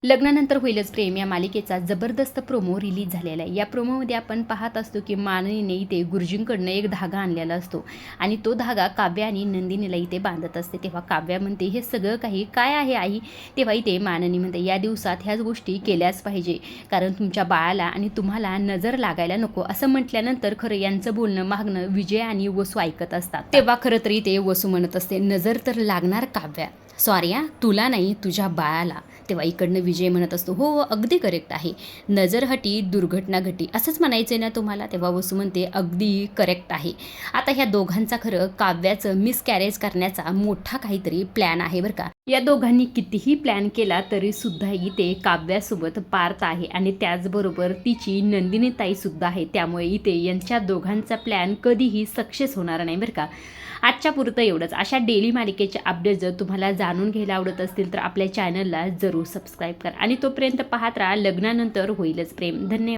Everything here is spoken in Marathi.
लग्नानंतर होईलच प्रेम या मालिकेचा जबरदस्त प्रोमो रिलीज झालेला आहे. या प्रोमोमध्ये आपण पाहत असतो की माननीने इथे गुरुजींकडनं एक धागा आणलेला असतो आणि तो धागा काव्या आणि नंदिनीला इथे बांधत असते. तेव्हा काव्या म्हणते, हे सगळं काही काय आहे आई? तेव्हा इथे माननी म्हणते, या दिवसात ह्याच गोष्टी केल्याच पाहिजे, कारण तुमच्या बाळाला आणि तुम्हाला नजर लागायला नको. असं म्हटल्यानंतर खरं यांचं बोलणं मागणं विजय आणि वसू ऐकत असतात. तेव्हा खरं तरी ते वसू म्हणत असते, नजर तर लागणार काव्या, सॉरी तुला नाही, तुझ्या बाळाला. तेव्हा इकडनं विजय म्हणत असतो, हो हो अगदी करेक्ट आहे, नजर हटी दुर्घटना घटी, असंच म्हणायचं ना तुम्हाला. तेव्हा वसू म्हणते, अगदी करेक्ट आहे. आता ह्या दोघांचा खरं काव्याचं मिसकॅरेज करण्याचा मोठा काहीतरी प्लॅन आहे बरं का. या दोघांनी कितीही प्लॅन केला तरी सुद्धा इथे काव्यासोबत पार्थ आहे आणि त्याचबरोबर तिची नंदिनी ताईसुद्धा आहे. त्यामुळे इथे यांच्या दोघांचा प्लॅन कधीही सक्सेस होणार नाही बरं का. आजच्या पुरतं एवढंच. अशा डेली मालिकेचे अपडेट जर तुम्हाला जाणून घ्यायला आवडत असतील तर आपल्या चॅनलला जरूर सबस्क्राईब करा आणि तोपर्यंत पाहत राहा लग्नानंतर होईलच प्रेम. धन्यवाद.